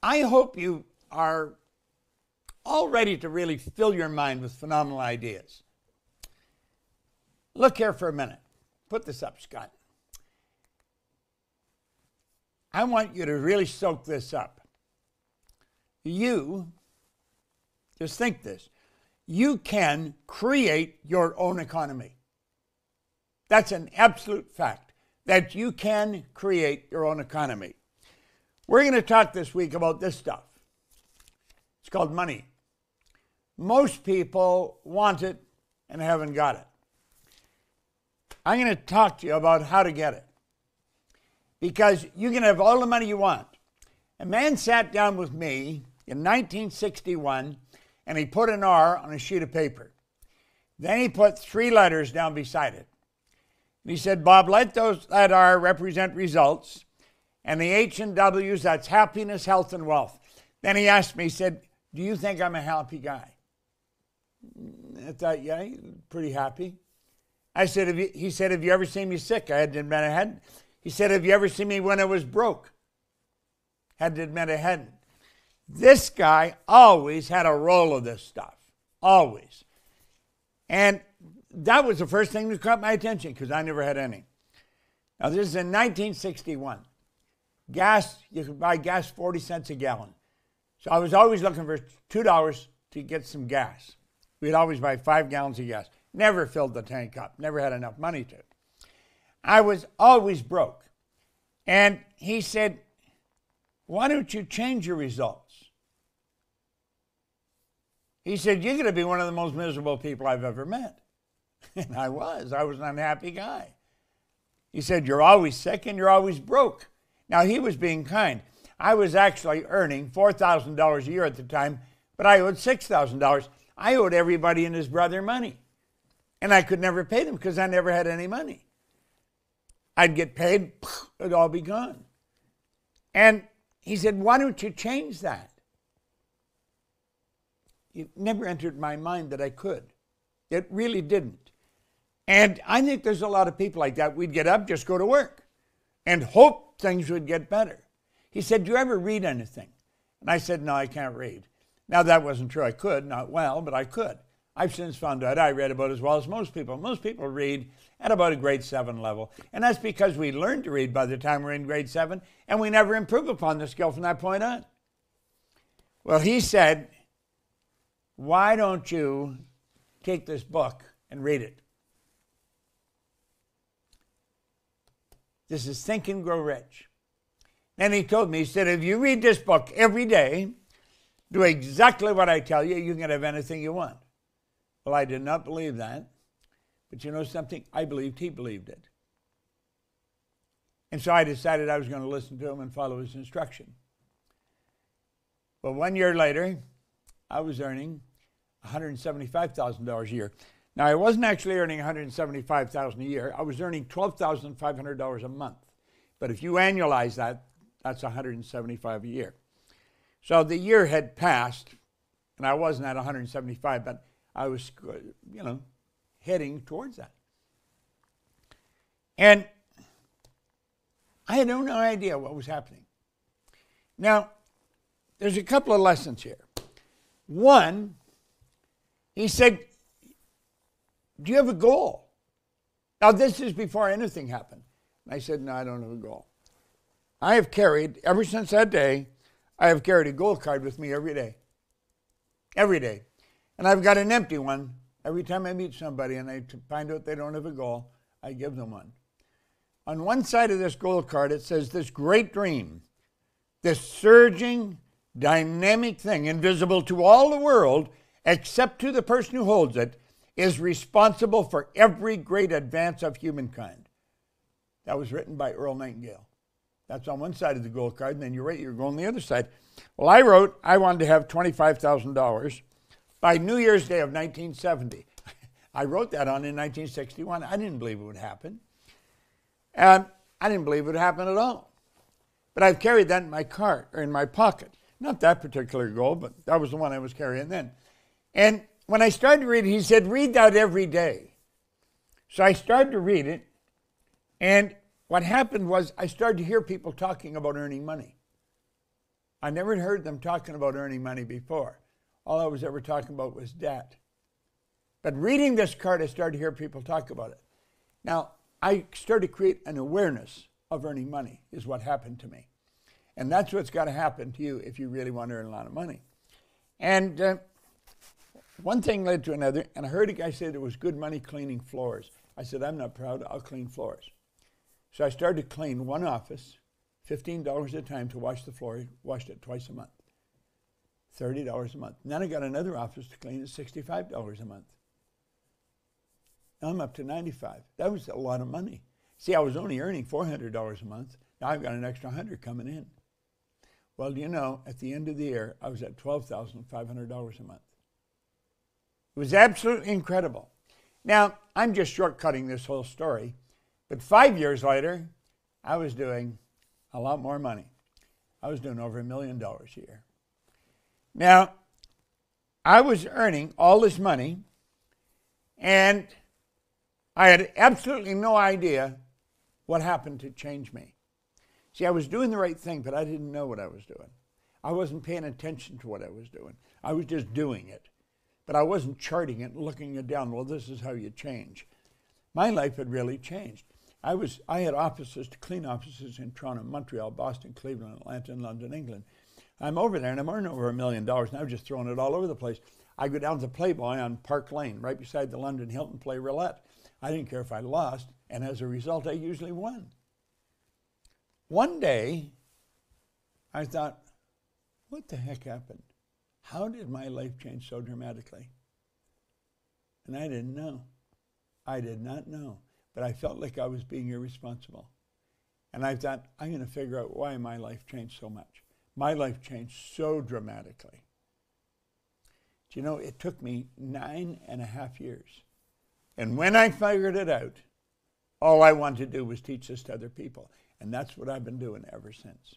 I hope you are all ready to really fill your mind with phenomenal ideas. Look here for a minute. Put this up, Scott. I want you to really soak this up. You, just think this, you can create your own economy. That's an absolute fact, that you can create your own economy. We're going to talk this week about this stuff. It's called money. Most people want it and haven't got it. I'm going to talk to you about how to get it. Because you can have all the money you want. A man sat down with me in 1961 and he put an R on a sheet of paper. Then he put 3 letters down beside it. And he said, Bob, let that R represent results, and the H and W's, that's happiness, health, and wealth. Then he asked me, he said, do you think I'm a happy guy? I thought, yeah, pretty happy. I said, he said, have you ever seen me sick? I had to admit I hadn't. He said, have you ever seen me when I was broke? Had to admit I hadn't. This guy always had a roll of this stuff. Always. And that was the first thing that caught my attention because I never had any. Now, this is in 1961. Gas, you could buy gas 40 cents a gallon. So I was always looking for $2 to get some gas. We'd always buy 5 gallons of gas. Never filled the tank up. Never had enough money to. I was always broke. And he said, why don't you change your results? He said, you're going to be one of the most miserable people I've ever met. And I was an unhappy guy. He said, you're always sick and you're always broke. Now, he was being kind. I was actually earning $4,000 a year at the time, but I owed $6,000. I owed everybody and his brother money. And I could never pay them because I never had any money. I'd get paid, it'd all be gone. And he said, why don't you change that? It never entered my mind that I could. It really didn't. And I think there's a lot of people like that. We'd get up, just go to work, and hope things would get better. He said, do you ever read anything? And I said, no, I can't read. Now, that wasn't true. I could, not well, but I could. I've since found out I read about as well as most people. Most people read at about a grade 7 level. And that's because we learned to read by the time we're in grade 7, and we never improve upon the skill from that point on. Well, he said, why don't you take this book and read it? This is Think and Grow Rich. Then he told me, he said, if you read this book every day, do exactly what I tell you, you can have anything you want. Well, I did not believe that. But you know something? I believed he believed it. And so I decided I was going to listen to him and follow his instruction. Well, 1 year later, I was earning $175,000 a year. Now, I wasn't actually earning $175,000 a year. I was earning $12,500 a month. But if you annualize that, that's $175 a year. So the year had passed, and I wasn't at 175, but I was, heading towards that. And I had no idea what was happening. Now, there's a couple of lessons here. One, he said, do you have a goal? Now, this is before anything happened. And I said, no, I don't have a goal. I have carried, ever since that day, I have carried a goal card with me every day. Every day. And I've got an empty one. Every time I meet somebody and I find out they don't have a goal, I give them one. On one side of this goal card, it says, this great dream, this surging, dynamic thing, invisible to all the world, except to the person who holds it, is responsible for every great advance of humankind. That was written by Earl Nightingale. That's on one side of the goal card, and then you're right, you're going on the other side. Well, I wrote I wanted to have $25,000 by New Year's Day of 1970. I wrote that on in 1961. I didn't believe it would happen. And I didn't believe it would happen at all. But I've carried that in my cart, or in my pocket. Not that particular goal, but that was the one I was carrying then. And when I started to read it, he said, read that every day. So I started to read it, and what happened was I started to hear people talking about earning money. I never heard them talking about earning money before. All I was ever talking about was debt. But reading this card, I started to hear people talk about it. Now, I started to create an awareness of earning money is what happened to me. And that's what's got to happen to you if you really want to earn a lot of money. And one thing led to another, and I heard a guy say there was good money cleaning floors. I said, I'm not proud, I'll clean floors. So I started to clean one office, $15 at a time to wash the floor, washed it twice a month, $30 a month. And then I got another office to clean at $65 a month. Now I'm up to $95. That was a lot of money. See, I was only earning $400 a month. Now I've got an extra $100 coming in. Well, you know, at the end of the year, I was at $12,500 a month. It was absolutely incredible. Now, I'm just shortcutting this whole story, but 5 years later, I was doing a lot more money. I was doing over $1 million a year. Now, I was earning all this money, and I had absolutely no idea what happened to change me. See, I was doing the right thing, but I didn't know what I was doing. I wasn't paying attention to what I was doing. I was just doing it. But I wasn't charting it and looking it down. Well, this is how you change. My life had really changed. I had offices, to clean offices in Toronto, Montreal, Boston, Cleveland, Atlanta, and London, England. I'm over there, and I'm earning over $1 million, and I've just thrown it all over the place. I go down to Playboy on Park Lane, right beside the London Hilton, play roulette. I didn't care if I lost, and as a result, I usually won. One day, I thought, what the heck happened? How did my life change so dramatically? And I didn't know. I did not know. But I felt like I was being irresponsible. And I thought, I'm going to figure out why my life changed so much. My life changed so dramatically. Do you know, it took me 9.5 years. And when I figured it out, all I wanted to do was teach this to other people. And that's what I've been doing ever since.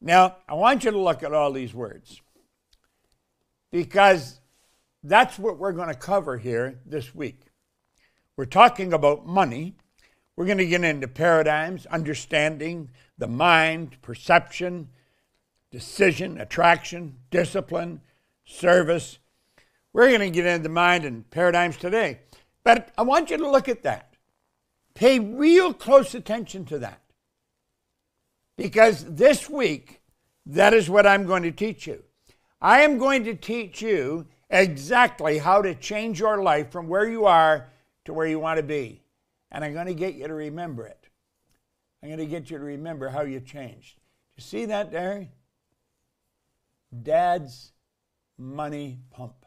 Now, I want you to look at all these words, because that's what we're going to cover here this week. We're talking about money. We're going to get into paradigms, understanding the mind, perception, decision, attraction, discipline, service. We're going to get into mind and paradigms today. But I want you to look at that. Pay real close attention to that. Because this week, that is what I'm going to teach you. I am going to teach you exactly how to change your life from where you are to where you want to be. And I'm going to get you to remember it. I'm going to get you to remember how you changed. You see that there? Dad's money pump.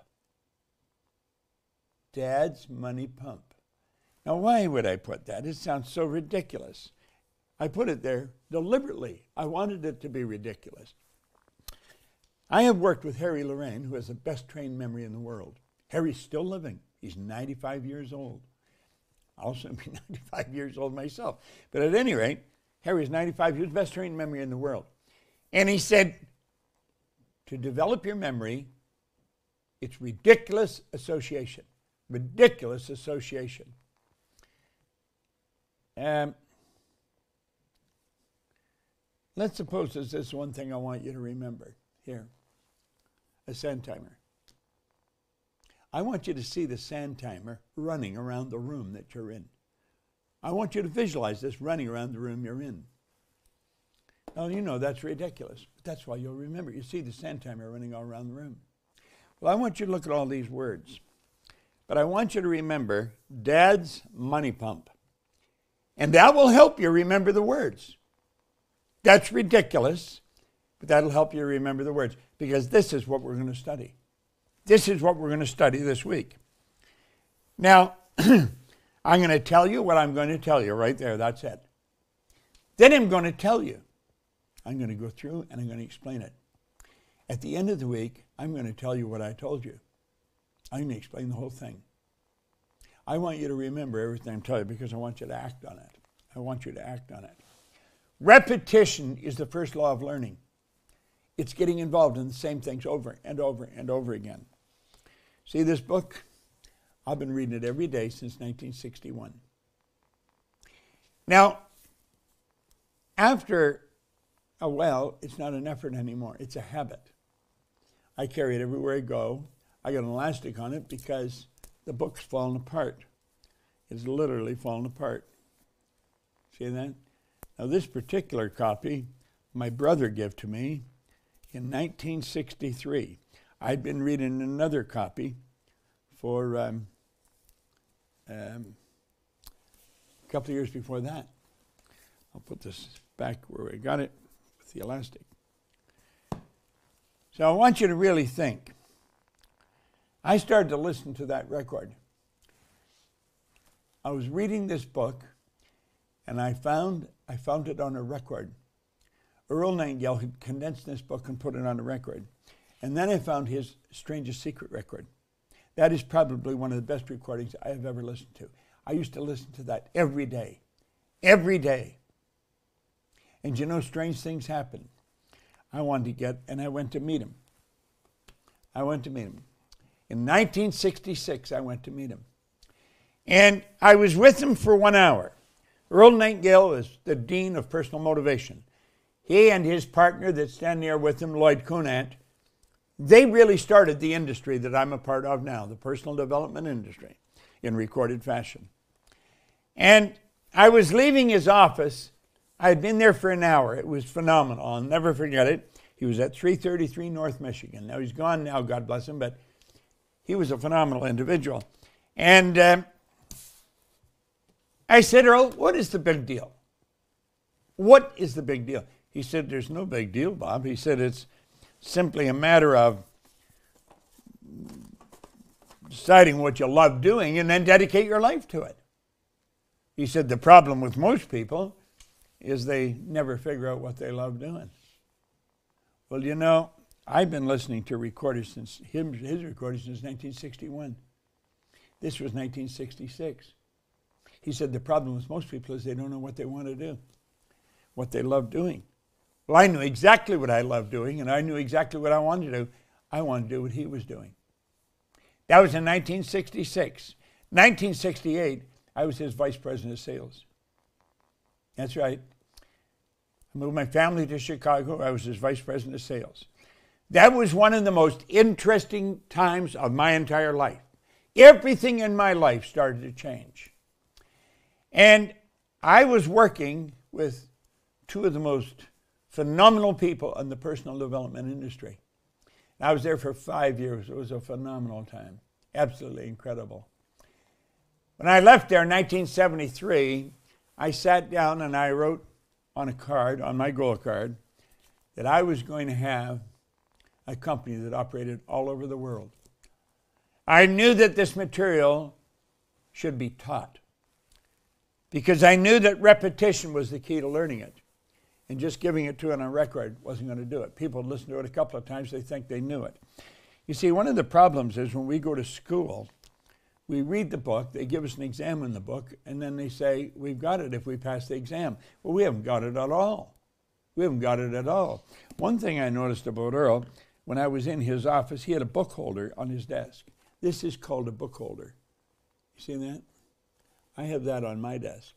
Dad's money pump. Now, why would I put that? It sounds so ridiculous. I put it there deliberately. I wanted it to be ridiculous. I have worked with Harry Lorraine, who has the best trained memory in the world. Harry's still living. He's 95 years old. I'll soon be 95 years old myself. But at any rate, Harry's 95. He was the best trained memory in the world. And he said, to develop your memory, it's ridiculous association. Ridiculous association. Let's suppose there's this one thing I want you to remember here. A sand timer. I want you to see the sand timer running around the room that you're in. I want you to visualize this running around the room you're in. Now, you know that's ridiculous, but that's why you'll remember. You see the sand timer running all around the room. Well, I want you to look at all these words, but I want you to remember Dad's money pump. And that will help you remember the words. That's ridiculous, but that'll help you remember the words, because this is what we're going to study. This is what we're going to study this week. Now, I'm going to tell you what I'm going to tell you right there. That's it. Then I'm going to tell you. I'm going to go through and I'm going to explain it. At the end of the week, I'm going to tell you what I told you. I'm going to explain the whole thing. I want you to remember everything I'm telling you because I want you to act on it. I want you to act on it. Repetition is the first law of learning. It's getting involved in the same things over and over and over again. See this book? I've been reading it every day since 1961. Now, after Oh, well, it's not an effort anymore. It's a habit. I carry it everywhere I go. I got an elastic on it because the book's fallen apart. It's literally fallen apart. See that? Now, this particular copy, my brother gave to me in 1963. I'd been reading another copy for a couple of years before that. I'll put this back where we got it with the elastic. So I want you to really think. I started to listen to that record. I was reading this book, and I found it on a record. Earl Nightingale had condensed this book and put it on a record. And then I found his Strangest Secret record. That is probably one of the best recordings I have ever listened to. I used to listen to that every day. Every day. And you know, strange things happen. I went to meet him. In 1966, I went to meet him. And I was with him for 1 hour. Earl Nightingale is the Dean of Personal Motivation. He and his partner that stand there with him, Lloyd Conant, they really started the industry that I'm a part of now, the personal development industry, in recorded fashion. And I was leaving his office. I had been there for an hour. It was phenomenal. I'll never forget it. He was at 333 North Michigan. Now, he's gone now, God bless him, but he was a phenomenal individual. And I said, Earl, what is the big deal? What is the big deal? He said, there's no big deal, Bob. He said, it's simply a matter of deciding what you love doing and then dedicate your life to it. He said, the problem with most people is they never figure out what they love doing. Well, you know, I've been listening to recorders since his recordings since 1961. This was 1966. He said the problem with most people is they don't know what they want to do, what they love doing. Well, I knew exactly what I loved doing, and I knew exactly what I wanted to do. I wanted to do what he was doing. That was in 1966. 1968, I was his vice president of sales. That's right. I moved my family to Chicago. I was his vice president of sales. That was one of the most interesting times of my entire life. Everything in my life started to change. And I was working with two of the most phenomenal people in the personal development industry. I was there for 5 years. It was a phenomenal time. Absolutely incredible. When I left there in 1973, I sat down and I wrote on a card, on my goal card, that I was going to have a company that operated all over the world. I knew that this material should be taught because I knew that repetition was the key to learning it. And just giving it to it on a record wasn't going to do it. People listen to it a couple of times, they think they knew it. You see, one of the problems is when we go to school, we read the book, they give us an exam in the book, and then they say, we've got it if we pass the exam. Well, we haven't got it at all. We haven't got it at all. One thing I noticed about Earl, when I was in his office, he had a book holder on his desk. This is called a book holder. You see that? I have that on my desk.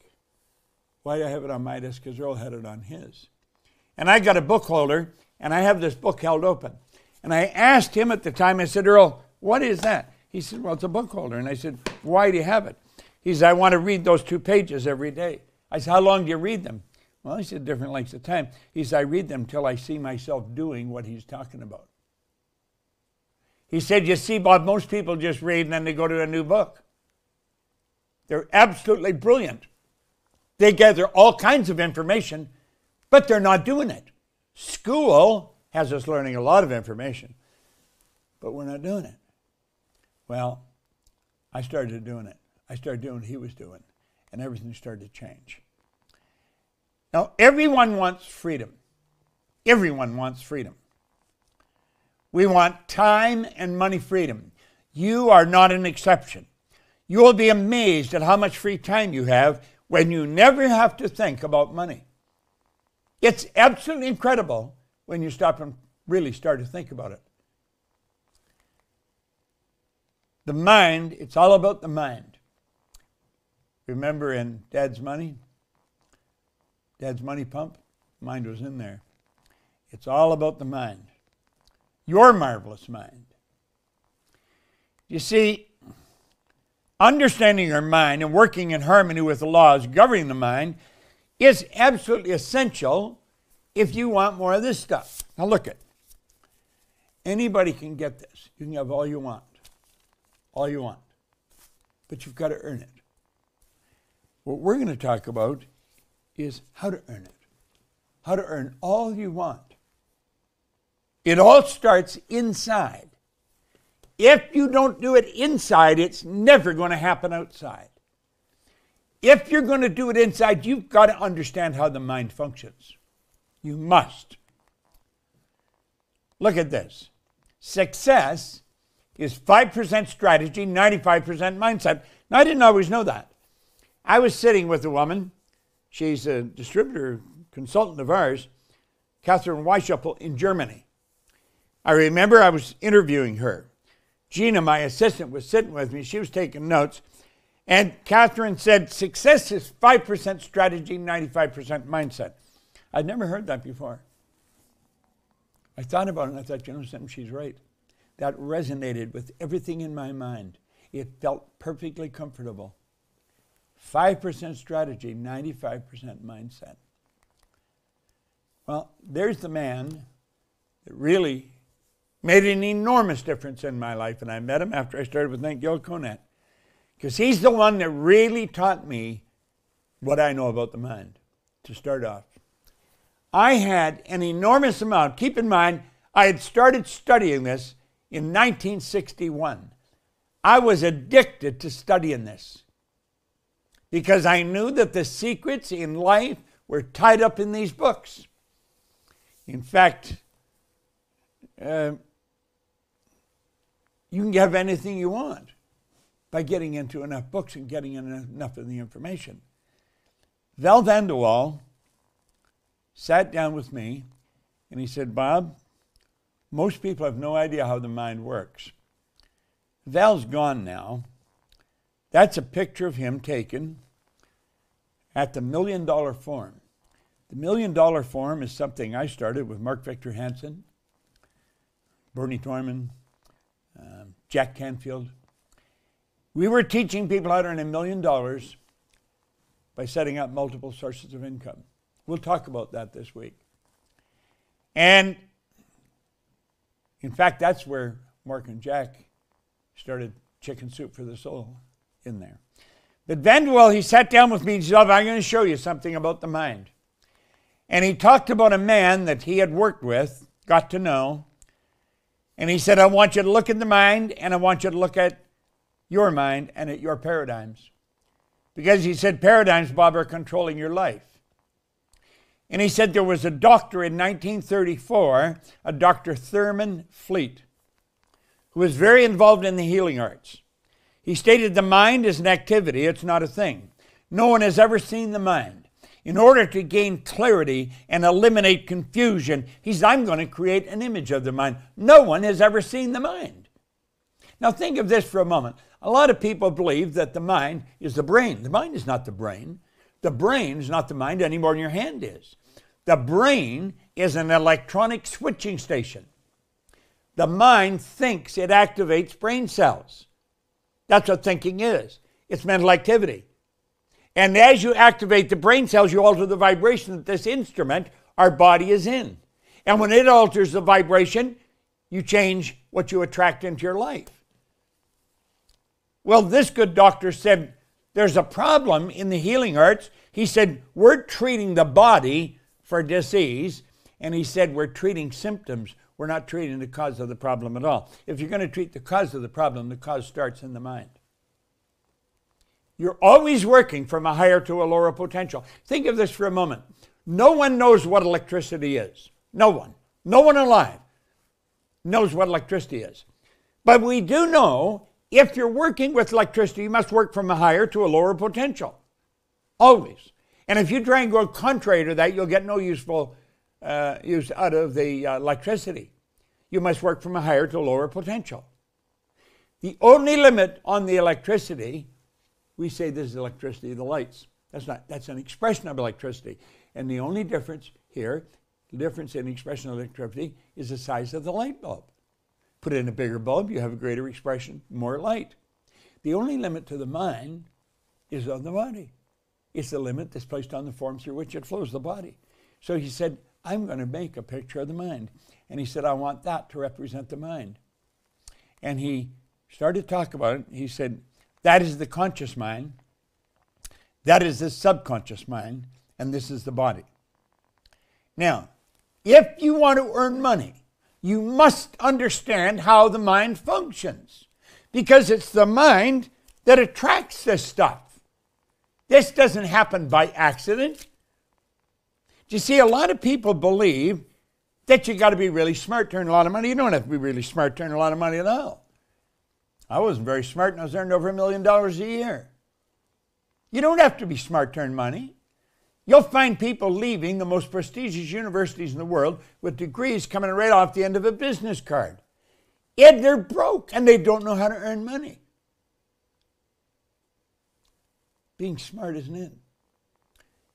Why do I have it on my desk? Because Earl had it on his. And I got a book holder, and I have this book held open. And I asked him at the time, I said, Earl, what is that? He said, well, it's a book holder. And I said, why do you have it? He said, I want to read those 2 pages every day. I said, how long do you read them? Well, he said, different lengths of time. He said, I read them till I see myself doing what he's talking about. He said, you see, Bob, most people just read and then they go to a new book. They're absolutely brilliant. They gather all kinds of information, but they're not doing it. School has us learning a lot of information, but we're not doing it. Well, I started doing it. I started doing what he was doing, and everything started to change. Now, everyone wants freedom. Everyone wants freedom. We want time and money freedom. You are not an exception. You will be amazed at how much free time you have when you never have to think about money. It's absolutely incredible when you stop and really start to think about it. The mind, it's all about the mind. Remember in Dad's Money? Dad's Money Pump? Mind was in there. It's all about the mind. Your marvelous mind. You see, understanding your mind and working in harmony with the laws governing the mind is absolutely essential if you want more of this stuff. Now look at. Anybody can get this. You can have all you want. All you want. But you've got to earn it. What we're going to talk about is how to earn it. How to earn all you want. It all starts inside. If you don't do it inside, it's never going to happen outside. If you're going to do it inside, you've got to understand how the mind functions. You must. Look at this. Success is 5% strategy, 95% mindset. Now, I didn't always know that. I was sitting with a woman. She's a distributor, consultant of ours, Catherine Weischuppel in Germany. I remember I was interviewing her. Gina, my assistant, was sitting with me. She was taking notes. And Catherine said, success is 5% strategy, 95% mindset. I'd never heard that before. I thought about it and I thought, you know something, she's right. That resonated with everything in my mind. It felt perfectly comfortable. 5% strategy, 95% mindset. Well, there's the man that really made an enormous difference in my life, and I met him after I started with Gil Conant, because he's the one that really taught me what I know about the mind, to start off. I had an enormous amount. Keep in mind, I had started studying this in 1961. I was addicted to studying this because I knew that the secrets in life were tied up in these books. In fact, you can have anything you want by getting into enough books and getting enough of the information. Val Vanderwall sat down with me and he said, Bob, most people have no idea how the mind works. Val's gone now. That's a picture of him taken at the $1 Million Forum. The $1 Million Forum is something I started with Mark Victor Hansen, Bernie Torman, Jack Canfield. We were teaching people how to earn $1 million by setting up multiple sources of income. We'll talk about that this week. And in fact, that's where Mark and Jack started Chicken Soup for the Soul in there. But Vanderwall, he sat down with me and said, I'm going to show you something about the mind. And he talked about a man that he had worked with, got to know. And he said, I want you to look at the mind, and I want you to look at your mind and at your paradigms. Because he said paradigms, Bob, are controlling your life. And he said there was a doctor in 1934, a Dr. Thurman Fleet, who was very involved in the healing arts. He stated the mind is an activity, it's not a thing. No one has ever seen the mind. In order to gain clarity and eliminate confusion, he said, I'm going to create an image of the mind. No one has ever seen the mind. Now think of this for a moment. A lot of people believe that the mind is the brain. The mind is not the brain. The brain is not the mind any more than your hand is. The brain is an electronic switching station. The mind thinks, it activates brain cells. That's what thinking is. It's mental activity. And as you activate the brain cells, you alter the vibration that this instrument, our body, is in. And when it alters the vibration, you change what you attract into your life. Well, this good doctor said, there's a problem in the healing arts. He said, we're treating the body for disease. And he said, we're treating symptoms. We're not treating the cause of the problem at all. If you're going to treat the cause of the problem, the cause starts in the mind. You're always working from a higher to a lower potential. Think of this for a moment. No one knows what electricity is. No one. No one alive knows what electricity is. But we do know if you're working with electricity, you must work from a higher to a lower potential. Always. And if you try and go contrary to that, you'll get no use out of the electricity. You must work from a higher to a lower potential. The only limit on the electricity, we say this is electricity, the lights. That's an expression of electricity. And the only difference here The difference in expression of electricity is the size of the light bulb. Put in a bigger bulb, you have a greater expression, more light. The only limit to the mind is on the body. It's the limit that's placed on the form through which it flows, the body. So he said, I'm going to make a picture of the mind. And he said, I want that to represent the mind. And he started to talk about it. He said, that is the conscious mind. That is the subconscious mind. And this is the body. Now, if you want to earn money, you must understand how the mind functions. Because it's the mind that attracts this stuff. This doesn't happen by accident. You see, a lot of people believe that you got to be really smart to earn a lot of money. You don't have to be really smart to earn a lot of money at all. I wasn't very smart and I was earning over $1 million a year. You don't have to be smart to earn money. You'll find people leaving the most prestigious universities in the world with degrees coming right off the end of a business card. And they're broke and they don't know how to earn money. Being smart isn't it.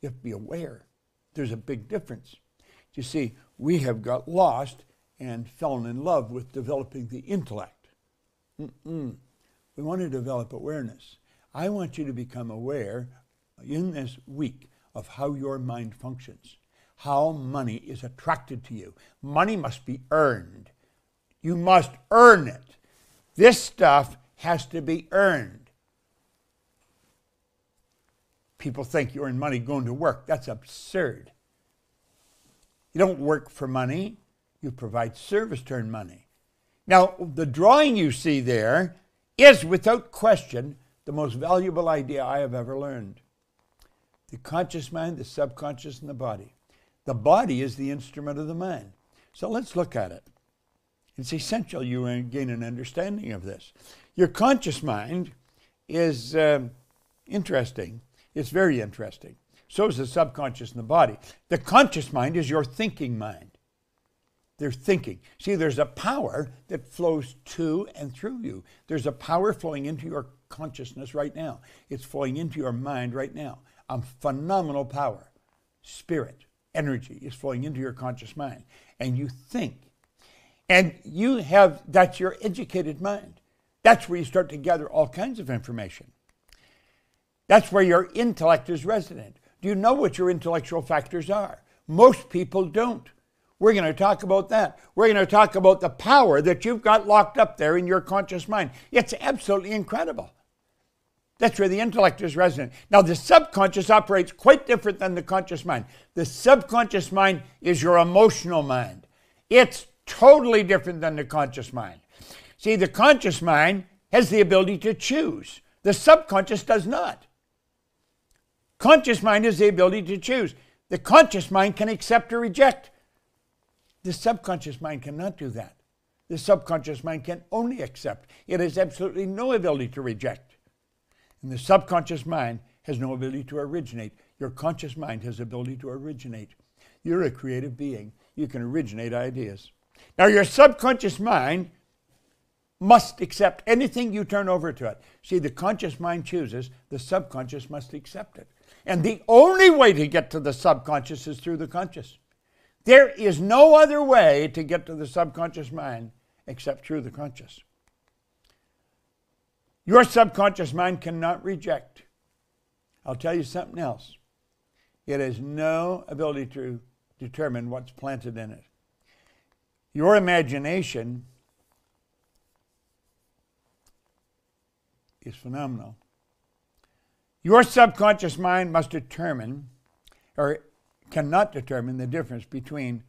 You have to be aware. There's a big difference. You see, we have got lost and fallen in love with developing the intellect. We want to develop awareness. I want you to become aware in this week of how your mind functions, how money is attracted to you. Money must be earned. You must earn it. This stuff has to be earned. People think you earn money going to work. That's absurd. You don't work for money. You provide service to earn money. Now, the drawing you see there is, without question, the most valuable idea I have ever learned. The conscious mind, the subconscious, and the body. The body is the instrument of the mind. So let's look at it. It's essential you gain an understanding of this. Your conscious mind is interesting. It's very interesting. So is the subconscious and the body. The conscious mind is your thinking mind. They're thinking. See, there's a power that flows to and through you. There's a power flowing into your consciousness right now. It's flowing into your mind right now. A phenomenal power. Spirit, energy is flowing into your conscious mind. And you think. And you have, that's your educated mind. That's where you start to gather all kinds of information. That's where your intellect is resident. Do you know what your intellectual factors are? Most people don't. We're going to talk about that. We're going to talk about the power that you've got locked up there in your conscious mind. It's absolutely incredible. That's where the intellect is resident. Now, the subconscious operates quite different than the conscious mind. The subconscious mind is your emotional mind. It's totally different than the conscious mind. See, the conscious mind has the ability to choose. The subconscious does not. Conscious mind has the ability to choose. The conscious mind can accept or reject. The subconscious mind cannot do that. The subconscious mind can only accept. It has absolutely no ability to reject. And the subconscious mind has no ability to originate. Your conscious mind has the ability to originate. You're a creative being. You can originate ideas. Now, your subconscious mind must accept anything you turn over to it. See, the conscious mind chooses, the subconscious must accept it. And the only way to get to the subconscious is through the conscious. There is no other way to get to the subconscious mind except through the conscious. Your subconscious mind cannot reject. I'll tell you something else. It has no ability to determine what's planted in it. Your imagination is phenomenal. Your subconscious mind must determine, or cannot determine, the difference between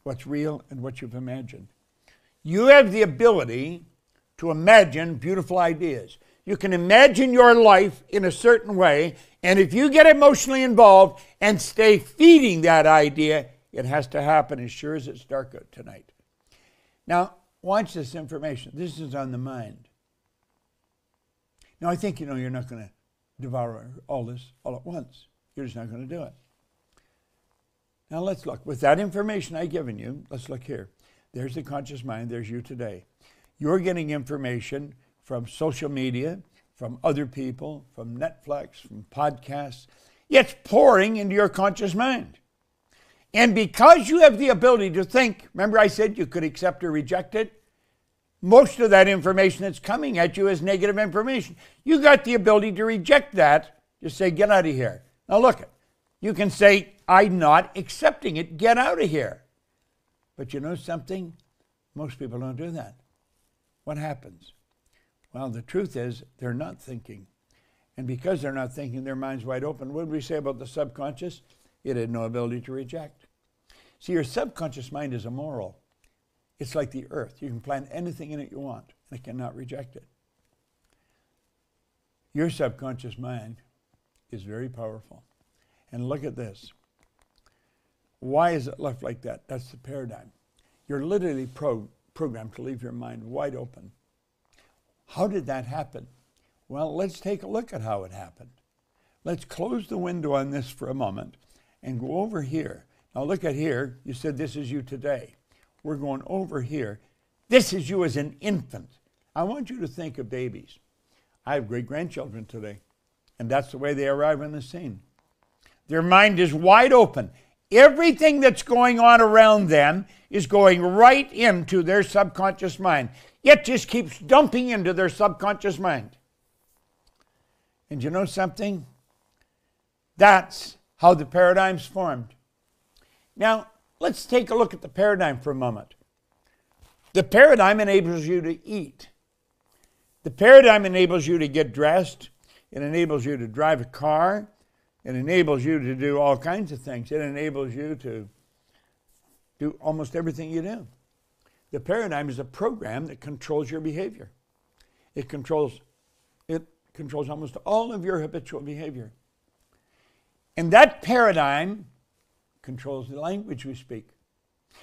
what's real and what you've imagined. You have the ability to imagine beautiful ideas. You can imagine your life in a certain way, and if you get emotionally involved and stay feeding that idea, it has to happen as sure as it's dark out tonight. Now, watch this information. This is on the mind. Now, I think you know you're not going to devour all this all at once. You're just not going to do it. Now, let's look. With that information I've given you, let's look here. There's the conscious mind. There's you today. You're getting information from social media, from other people, from Netflix, from podcasts. It's pouring into your conscious mind. And because you have the ability to think, remember I said you could accept or reject it? Most of that information that's coming at you is negative information. You got the ability to reject that. Just say, get out of here. Now look, you can say, I'm not accepting it. Get out of here. But you know something? Most people don't do that. What happens? Well, the truth is they're not thinking. And because they're not thinking, their mind's wide open. What did we say about the subconscious? It had no ability to reject. See, your subconscious mind is immoral. It's like the earth. You can plant anything in it you want, and it cannot reject it. Your subconscious mind is very powerful. And look at this. Why is it left like that? That's the paradigm. You're literally programmed to leave your mind wide open. How did that happen? Well, let's take a look at how it happened. Let's close the window on this for a moment and go over here. Now look at here. You said this is you today. We're going over here. This is you as an infant. I want you to think of babies. I have great-grandchildren today, and that's the way they arrive on the scene. Their mind is wide open. Everything that's going on around them is going right into their subconscious mind. It just keeps dumping into their subconscious mind. And you know something? That's how the paradigm's formed. Now, let's take a look at the paradigm for a moment. The paradigm enables you to eat. The paradigm enables you to get dressed. It enables you to drive a car. It enables you to do all kinds of things. It enables you to do almost everything you do. The paradigm is a program that controls your behavior. It controls almost all of your habitual behavior. And that paradigm controls the language we speak.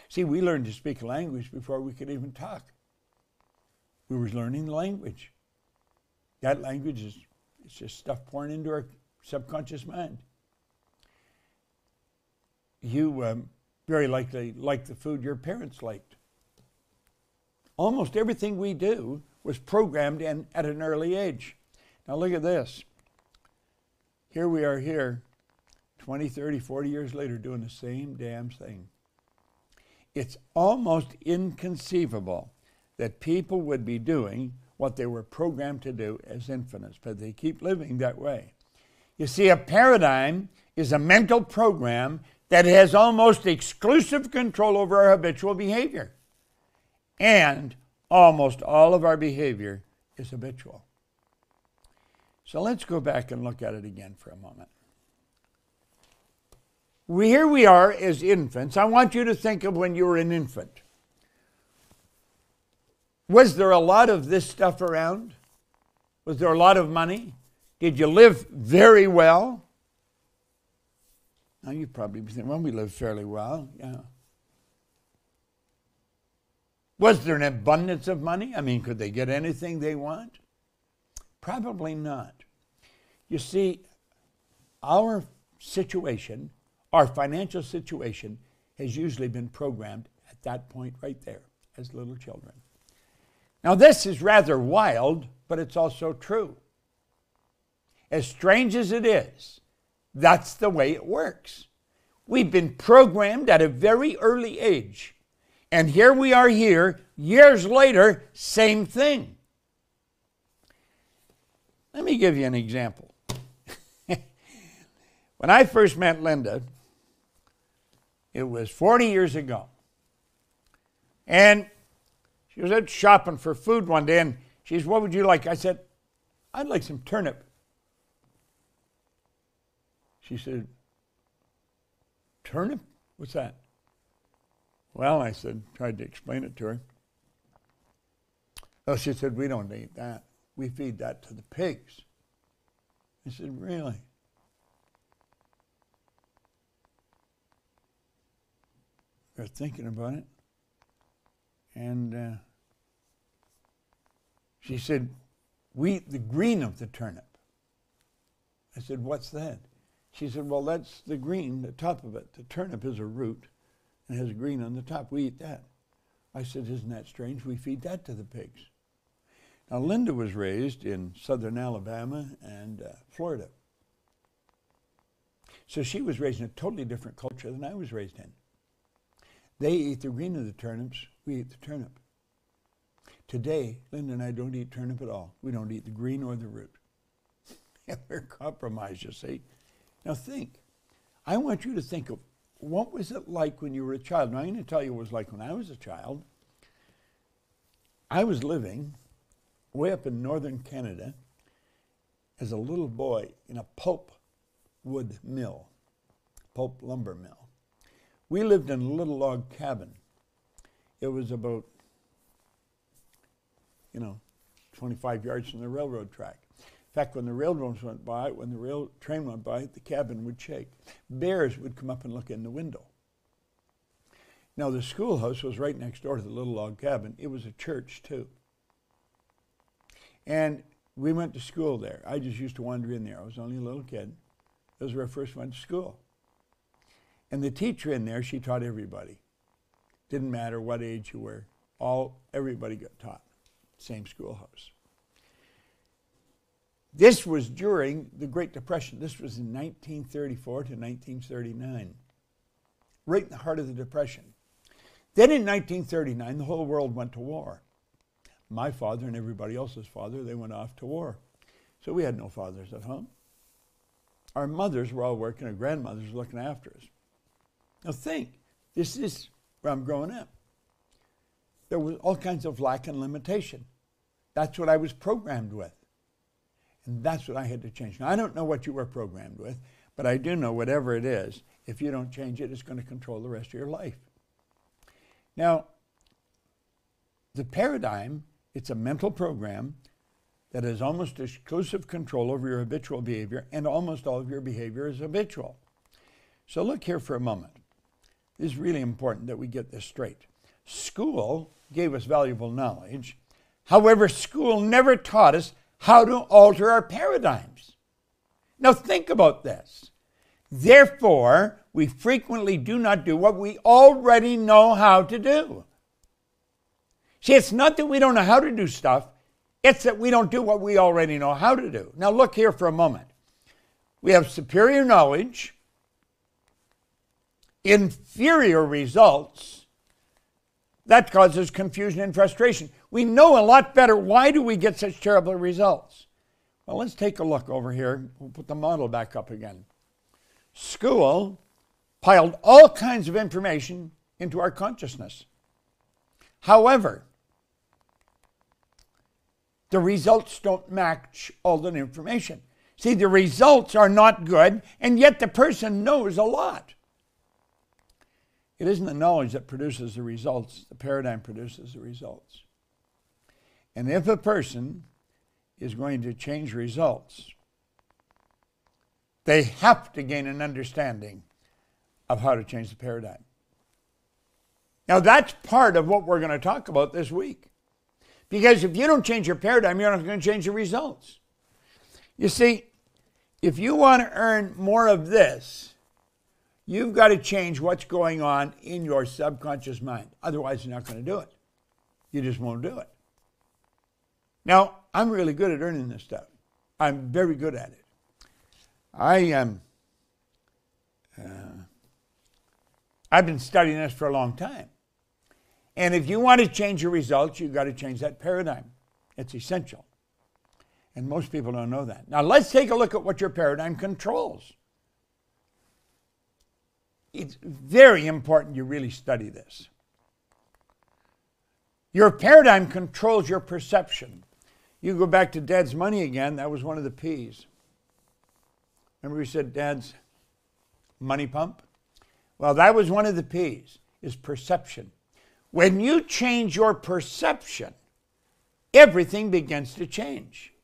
See, we learned to speak a language before we could even talk. We were learning the language. That language is just stuff pouring into our subconscious mind. You very likely like the food your parents liked. Almost everything we do was programmed in at an early age. Now look at this. Here we are here, 20, 30, 40 years later doing the same damn thing. It's almost inconceivable that people would be doing what they were programmed to do as infants, but they keep living that way. You see, a paradigm is a mental program that has almost exclusive control over our habitual behavior. And almost all of our behavior is habitual. So let's go back and look at it again for a moment. Here we are as infants. I want you to think of when you were an infant. Was there a lot of this stuff around? Was there a lot of money? Did you live very well? Now you probably be thinking, well, we live fairly well, yeah. Was there an abundance of money? I mean, could they get anything they want? Probably not. You see, our situation, our financial situation, has usually been programmed at that point right there as little children. Now, this is rather wild, but it's also true. As strange as it is, that's the way it works. We've been programmed at a very early age. And here we are here, years later, same thing. Let me give you an example. When I first met Linda, it was 40 years ago. And she was out shopping for food one day, and she said, what would you like? I said, I'd like some turnip. She said, turnip? What's that? Well, I said, tried to explain it to her. Oh, she said, we don't eat that. We feed that to the pigs. I said, really? I was thinking about it. And she said, we eat the green of the turnip. I said, what's that? She said, well, that's the green, the top of it. The turnip is a root and has green on the top. We eat that. I said, isn't that strange? We feed that to the pigs. Now, Linda was raised in southern Alabama and Florida. So she was raised in a totally different culture than I was raised in. They eat the green of the turnips, we eat the turnip. Today, Linda and I don't eat turnip at all. We don't eat the green or the root. We're compromised, you see. Now think. I want you to think of what was it like when you were a child. Now I'm going to tell you what it was like when I was a child. I was living way up in northern Canada as a little boy in a pulp wood mill, pulp lumber mill. We lived in a little log cabin. It was about 25 yards from the railroad track. In fact, when the railroads went by, when the rail train went by, the cabin would shake. Bears would come up and look in the window. Now, the schoolhouse was right next door to the little log cabin. It was a church, too. And we went to school there. I just used to wander in there. I was only a little kid. That was where I first went to school. And the teacher in there, she taught everybody. Didn't matter what age you were. Everybody got taught. Same schoolhouse. This was during the Great Depression. This was in 1934 to 1939, right in the heart of the Depression. Then in 1939, the whole world went to war. My father and everybody else's father, they went off to war. So we had no fathers at home. Our mothers were all working, our grandmothers were looking after us. Now think, this is where I'm growing up. There was all kinds of lack and limitation. That's what I was programmed with. And that's what I had to change. Now, I don't know what you were programmed with, but I do know whatever it is, if you don't change it, it's going to control the rest of your life. Now, the paradigm, it's a mental program that has almost exclusive control over your habitual behavior, and almost all of your behavior is habitual. So look here for a moment. This is really important that we get this straight. School gave us valuable knowledge. However, school never taught us how to alter our paradigms. Now think about this. Therefore, we frequently do not do what we already know how to do. See, it's not that we don't know how to do stuff, it's that we don't do what we already know how to do. Now look here for a moment. We have superior knowledge, inferior results. That causes confusion and frustration. We know a lot better. Why do we get such terrible results? Well, let's take a look over here. We'll put the model back up again. School piled all kinds of information into our consciousness. However, the results don't match all the information. See, the results are not good, and yet the person knows a lot. It isn't the knowledge that produces the results. The paradigm produces the results. And if a person is going to change results, they have to gain an understanding of how to change the paradigm. Now, that's part of what we're going to talk about this week. Because if you don't change your paradigm, you're not going to change the results. You see, if you want to earn more of this, you've got to change what's going on in your subconscious mind. Otherwise, you're not going to do it. You just won't do it. Now, I'm really good at earning this stuff. I'm very good at it. I've been studying this for a long time. And if you want to change your results, you've got to change that paradigm. It's essential. And most people don't know that. Now, let's take a look at what your paradigm controls. It's very important you really study this. Your paradigm controls your perception. You go back to Dad's money again, that was one of the P's. Remember we said Dad's money pump? Well, that was one of the P's, is perception. When you change your perception, everything begins to change.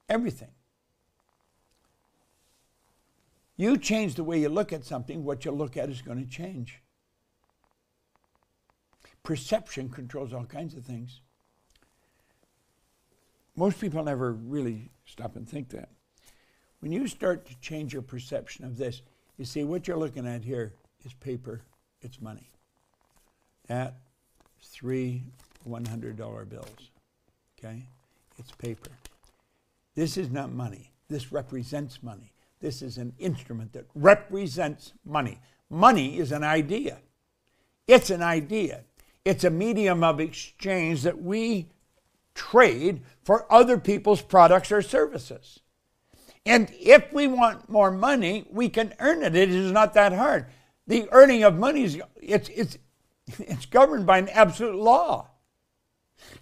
Everything. You change the way you look at something, what you look at is going to change. Perception controls all kinds of things. Most people never really stop and think that. When you start to change your perception of this, you see what you're looking at here is paper, it's money. That, 3 $100 bills, okay? It's paper. This is not money. This represents money. This is an instrument that represents money. Money is an idea. It's an idea. It's a medium of exchange that we trade for other people's products or services. And if we want more money, we can earn it. It is not that hard. The earning of money is it's governed by an absolute law.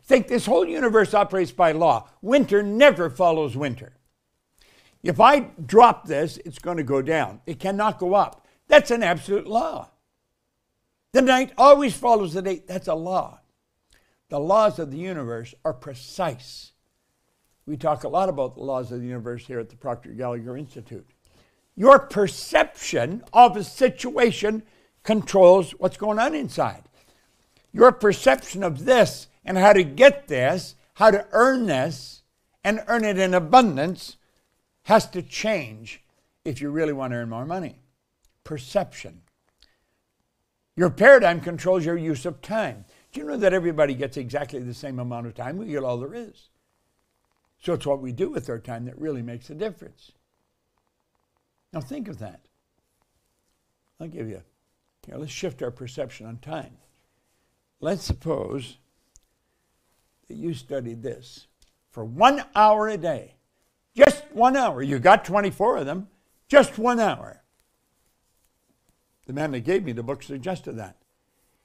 Think this whole universe operates by law. Winter never follows winter. If I drop this, it's going to go down. It cannot go up. That's an absolute law. The night always follows the day. That's a law. The laws of the universe are precise. We talk a lot about the laws of the universe here at the Proctor Gallagher Institute. Your perception of a situation controls what's going on inside. Your perception of this and how to get this, how to earn this, and earn it in abundance has to change if you really want to earn more money. Perception. Your paradigm controls your use of time. Do you know that everybody gets exactly the same amount of time? We get all there is. So it's what we do with our time that really makes a difference. Now think of that. I'll give you, here, let's shift our perception on time. Let's suppose that you studied this for 1 hour a day. Just 1 hour. You got 24 of them. Just 1 hour. The man that gave me the book suggested that.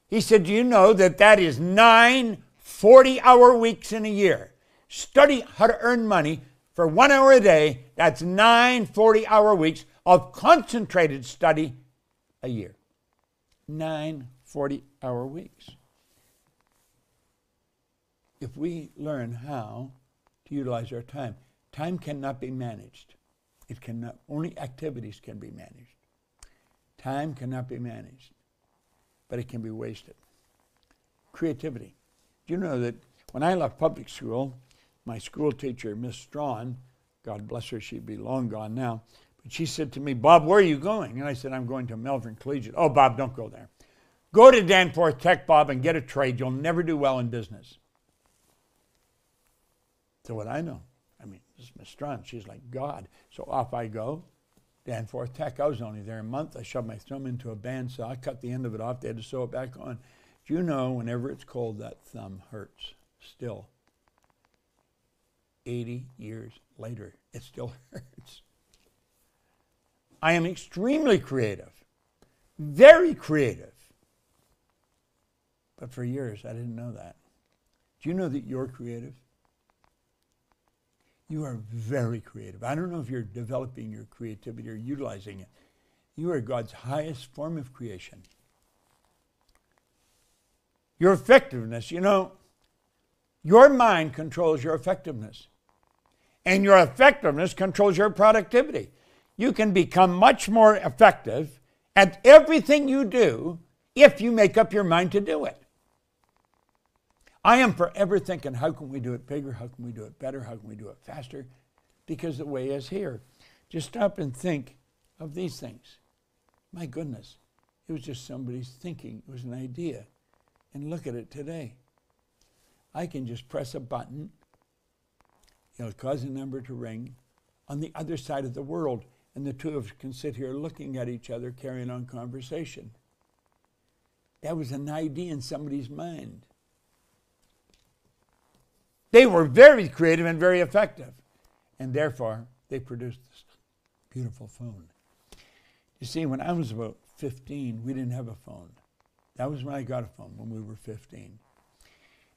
He said, do you know that that is 9 40-hour weeks in a year? Study how to earn money for 1 hour a day. That's 9 40-hour weeks of concentrated study a year. 9 40-hour weeks. If we learn how to utilize our time, time cannot be managed. It cannot, only activities can be managed. Time cannot be managed, but it can be wasted. Creativity. Do you know that when I left public school, my school teacher, Miss Strawn, God bless her, she'd be long gone now, but she said to me, Bob, where are you going? And I said, I'm going to Melbourne Collegiate. Oh, Bob, don't go there. Go to Danforth Tech, Bob, and get a trade. You'll never do well in business. So what I know, I mean, this is Miss Strawn. She's like God. So off I go. Danforth Tech. I was only there a month. I shoved my thumb into a bandsaw. I cut the end of it off. They had to sew it back on. Do you know, whenever it's cold, that thumb hurts still. 80 years later, it still hurts. I am extremely creative. Very creative. But for years, I didn't know that. Do you know that you're creative? You are very creative. I don't know if you're developing your creativity or utilizing it. You are God's highest form of creation. Your effectiveness, you know, your mind controls your effectiveness. And your effectiveness controls your productivity. You can become much more effective at everything you do if you make up your mind to do it. I am forever thinking, how can we do it bigger? How can we do it better? How can we do it faster? Because the way is here. Just stop and think of these things. My goodness, it was just somebody's thinking. It was an idea. And look at it today. I can just press a button. It'll cause a number to ring on the other side of the world. And the two of us can sit here looking at each other, carrying on conversation. That was an idea in somebody's mind. They were very creative and very effective. And therefore, they produced this beautiful phone. You see, when I was about 15, we didn't have a phone. That was when I got a phone, when we were 15.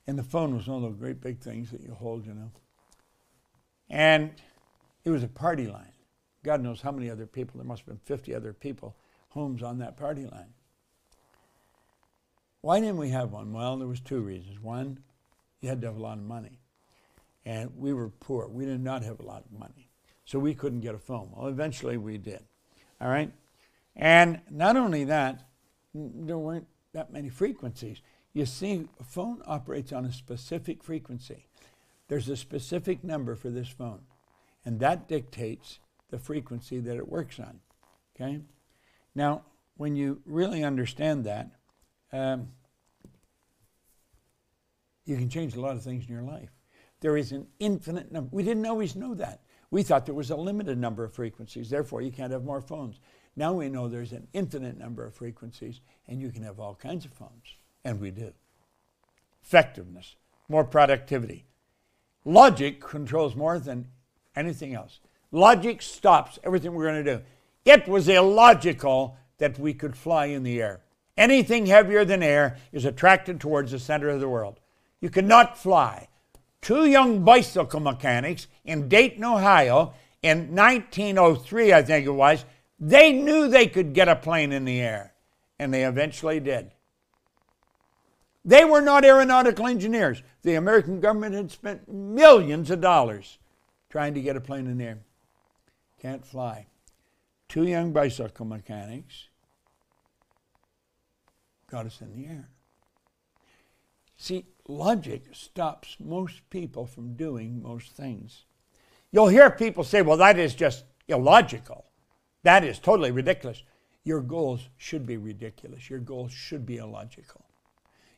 And the phone was one of those great big things that you hold, you know. And it was a party line. God knows how many other people. There must have been 50 other people, homes on that party line. Why didn't we have one? Well, there was two reasons. One, you had to have a lot of money. And we were poor. We did not have a lot of money. So we couldn't get a phone. Well, eventually we did. All right? And not only that, there weren't that many frequencies. You see, a phone operates on a specific frequency. There's a specific number for this phone. And that dictates the frequency that it works on. Okay? Now, when you really understand that, you can change a lot of things in your life. There is an infinite number. We didn't always know that. We thought there was a limited number of frequencies. Therefore, you can't have more phones. Now we know there's an infinite number of frequencies, and you can have all kinds of phones. And we do. Effectiveness, more productivity. Logic controls more than anything else. Logic stops everything we're going to do. It was illogical that we could fly in the air. Anything heavier than air is attracted towards the center of the world. You cannot fly. Two young bicycle mechanics in Dayton, Ohio, in 1903, I think it was, they knew they could get a plane in the air, and they eventually did. They were not aeronautical engineers. The American government had spent millions of dollars trying to get a plane in the air. Can't fly. Two young bicycle mechanics got us in the air. See, logic stops most people from doing most things. You'll hear people say, well, that is just illogical. That is totally ridiculous. Your goals should be ridiculous. Your goals should be illogical.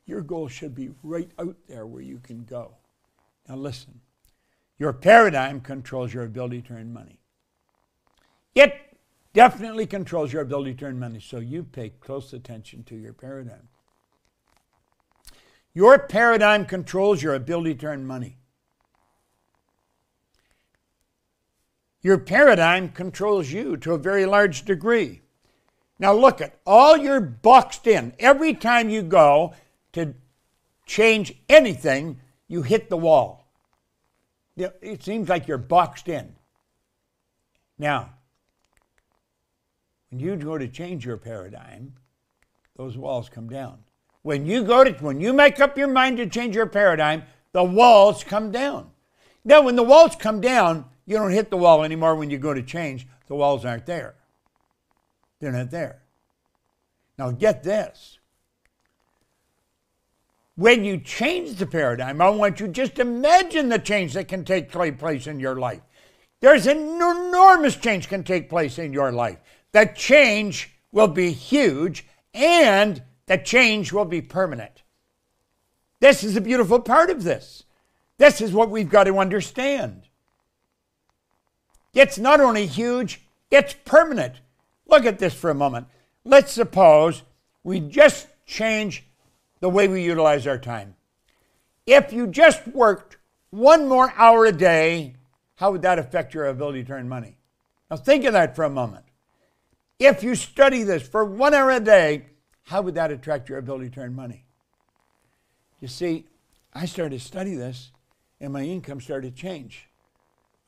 Your goal should be right out there where you can go. Now listen, your paradigm controls your ability to earn money. It definitely controls your ability to earn money, so you pay close attention to your paradigm. Your paradigm controls your ability to earn money. Your paradigm controls you to a very large degree. Now look at all you're boxed in. Every time you go to change anything, you hit the wall. It seems like you're boxed in. Now, when you go to change your paradigm, those walls come down. When you make up your mind to change your paradigm, the walls come down. Now, when the walls come down, you don't hit the wall anymore when you go to change. The walls aren't there. They're not there. Now, get this. When you change the paradigm, I want you just imagine the change that can take place in your life. There's an enormous change can take place in your life. That change will be huge, and that change will be permanent. This is the beautiful part of this. This is what we've got to understand. It's not only huge, it's permanent. Look at this for a moment. Let's suppose we just change the way we utilize our time. If you just worked one more hour a day, how would that affect your ability to earn money? Now think of that for a moment. If you study this for 1 hour a day, how would that attract your ability to earn money? You see, I started to study this, and my income started to change.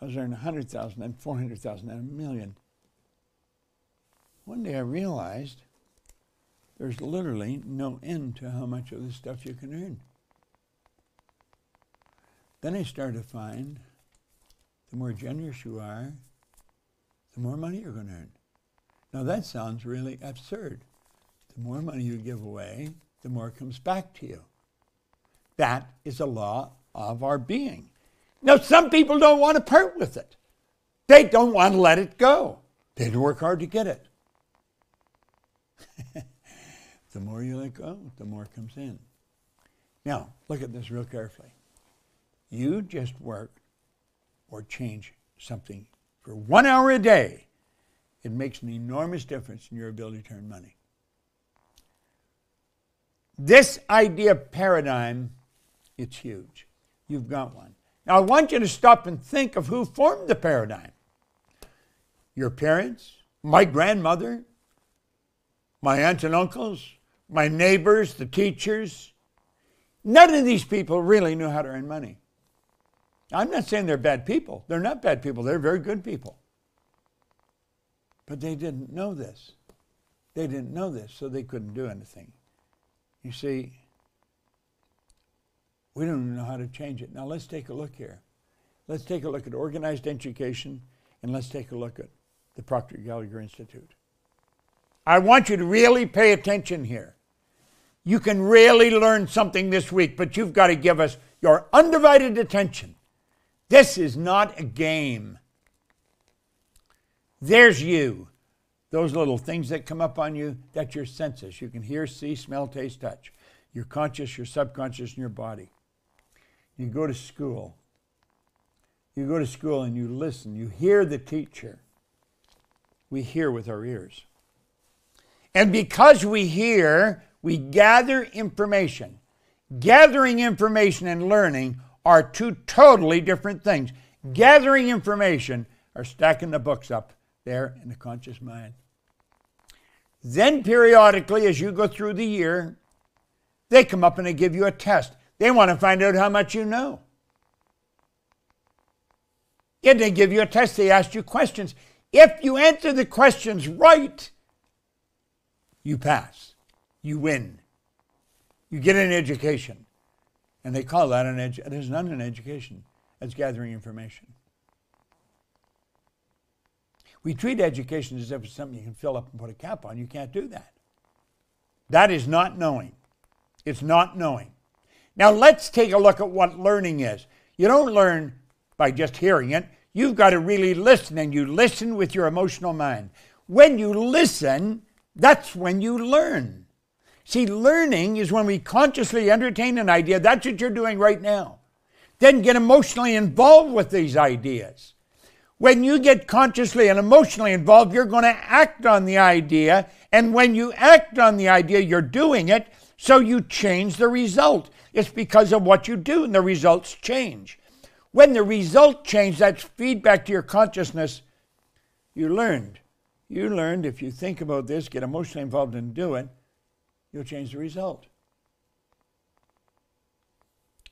I was earning 100,000, then 400,000, then $1 million. One day I realized there's literally no end to how much of this stuff you can earn. Then I started to find the more generous you are, the more money you're going to earn. Now that sounds really absurd. The more money you give away, the more comes back to you. That is a law of our being. Now, some people don't want to part with it. They don't want to let it go. They work hard to get it. The more you let go, the more comes in. Now, look at this real carefully. You just work or change something for 1 hour a day. It makes an enormous difference in your ability to earn money. This idea of paradigm, it's huge. You've got one. Now, I want you to stop and think of who formed the paradigm. Your parents, my grandmother, my aunts and uncles, my neighbors, the teachers. None of these people really knew how to earn money. I'm not saying they're bad people. They're not bad people. They're very good people. But they didn't know this. They didn't know this, so they couldn't do anything. You see, we don't even know how to change it. Now let's take a look here. Let's take a look at organized education, and let's take a look at the Proctor Gallagher Institute. I want you to really pay attention here. You can really learn something this week, but you've got to give us your undivided attention. This is not a game. There's you. Those little things that come up on you, that's your senses. You can hear, see, smell, taste, touch. Your conscious, your subconscious, and your body. You go to school. You go to school and you listen. You hear the teacher. We hear with our ears. And because we hear, we gather information. Gathering information and learning are two totally different things. Gathering information are stacking the books up there in the conscious mind. Then periodically, as you go through the year, they come up and they give you a test. They want to find out how much you know. And they give you a test. They ask you questions. If you answer the questions right, you pass. You win. You get an education. And they call that an education. It is not an education. It's gathering information. We treat education as if it's something you can fill up and put a cap on. You can't do that. That is not knowing. It's not knowing. Now let's take a look at what learning is. You don't learn by just hearing it. You've got to really listen, and you listen with your emotional mind. When you listen, that's when you learn. See, learning is when we consciously entertain an idea. That's what you're doing right now. Then get emotionally involved with these ideas. When you get consciously and emotionally involved, you're going to act on the idea. And when you act on the idea, you're doing it, so you change the result. It's because of what you do, and the results change. When the result changes, that's feedback to your consciousness. You learned. You learned if you think about this, get emotionally involved and do it, you'll change the result.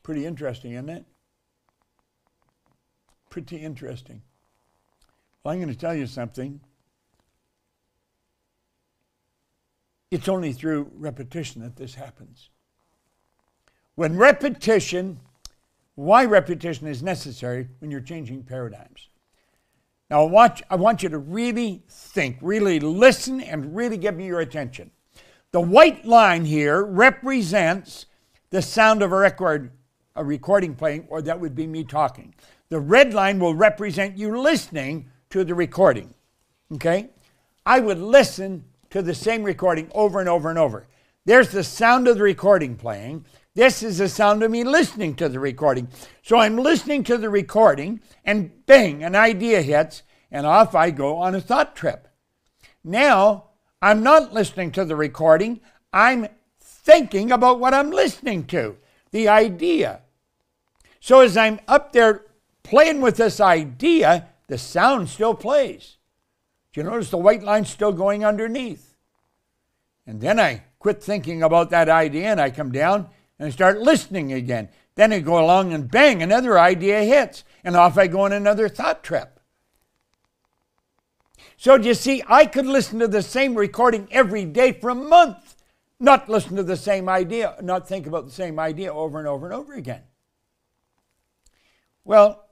Pretty interesting, isn't it? Pretty interesting. Well, I'm going to tell you something. It's only through repetition that this happens. When repetition, why repetition is necessary when you're changing paradigms. Now, I want you to really think, really listen, and really give me your attention. The white line here represents the sound of a recording playing, or that would be me talking. The red line will represent you listening to the recording. Okay? I would listen to the same recording over and over and over. There's the sound of the recording playing. This is the sound of me listening to the recording. So I'm listening to the recording, and bang, an idea hits, and off I go on a thought trip. Now, I'm not listening to the recording. I'm thinking about what I'm listening to, the idea. So as I'm up there playing with this idea, the sound still plays. Do you notice the white line's still going underneath? And then I quit thinking about that idea, and I come down and I start listening again. Then I go along and bang, another idea hits, and off I go on another thought trip. So do you see, I could listen to the same recording every day for a month, not listen to the same idea, not think about the same idea over and over and over again. Well,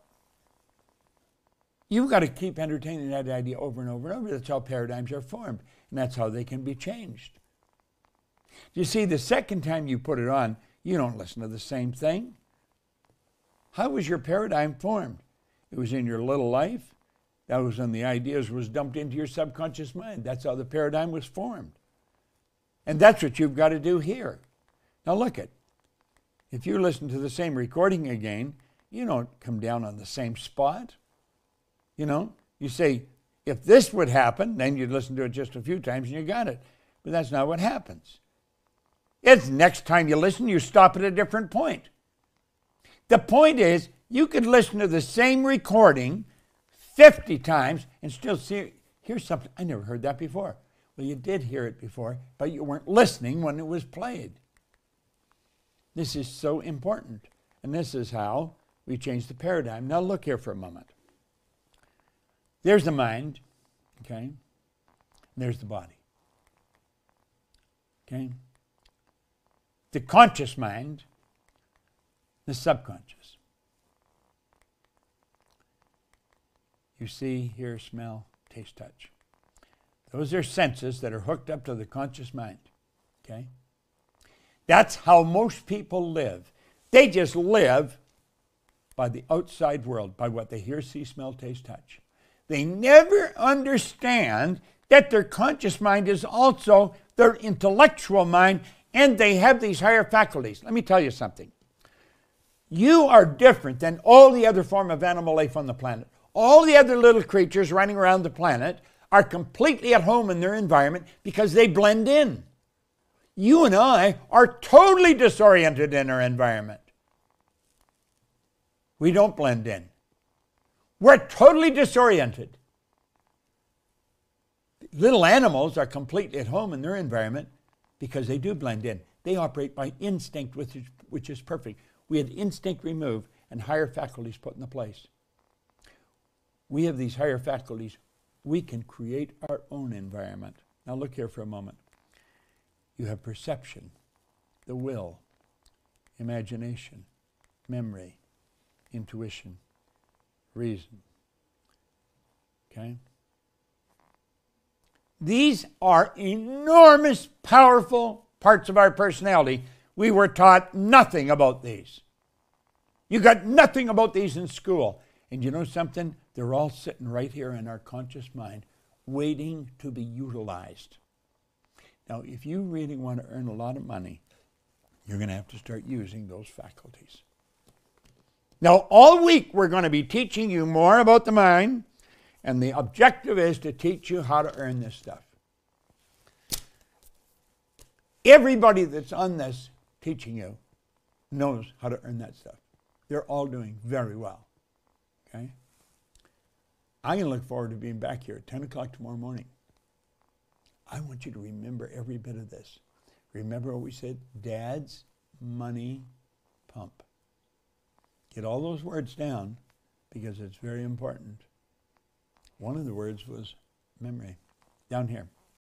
you've got to keep entertaining that idea over and over and over. That's how paradigms are formed, and that's how they can be changed. You see, the second time you put it on, you don't listen to the same thing. How was your paradigm formed? It was in your little life. That was when the ideas was dumped into your subconscious mind. That's how the paradigm was formed. And that's what you've got to do here. Now look at, if you listen to the same recording again, you don't come down on the same spot. You know, you say, if this would happen, then you'd listen to it just a few times and you got it. But that's not what happens. It's next time you listen, you stop at a different point. The point is, you could listen to the same recording 50 times and still hear something. I never heard that before. Well, you did hear it before, but you weren't listening when it was played. This is so important. And this is how we change the paradigm. Now look here for a moment. There's the mind, okay? And there's the body, okay? The conscious mind, the subconscious. You see, hear, smell, taste, touch. Those are senses that are hooked up to the conscious mind, okay? That's how most people live. They just live by the outside world, by what they hear, see, smell, taste, touch. They never understand that their conscious mind is also their intellectual mind, and they have these higher faculties. Let me tell you something. You are different than all the other form of animal life on the planet. All the other little creatures running around the planet are completely at home in their environment because they blend in. You and I are totally disoriented in our environment. We don't blend in. We're totally disoriented. Little animals are completely at home in their environment because they do blend in. They operate by instinct, which is perfect. We had instinct removed and higher faculties put into place. We have these higher faculties. We can create our own environment. Now look here for a moment. You have perception, the will, imagination, memory, intuition, reason. Okay? These are enormous, powerful parts of our personality. We were taught nothing about these. You got nothing about these in school. And you know something? They're all sitting right here in our conscious mind, waiting to be utilized. Now, if you really want to earn a lot of money, you're going to have to start using those faculties. Now, all week we're going to be teaching you more about the mind, and the objective is to teach you how to earn this stuff. Everybody that's on this teaching you knows how to earn that stuff. They're all doing very well. Okay? I'm going to look forward to being back here at 10 o'clock tomorrow morning. I want you to remember every bit of this. Remember what we said? Dad's money pump. Get all those words down because it's very important. One of the words was memory. Down here.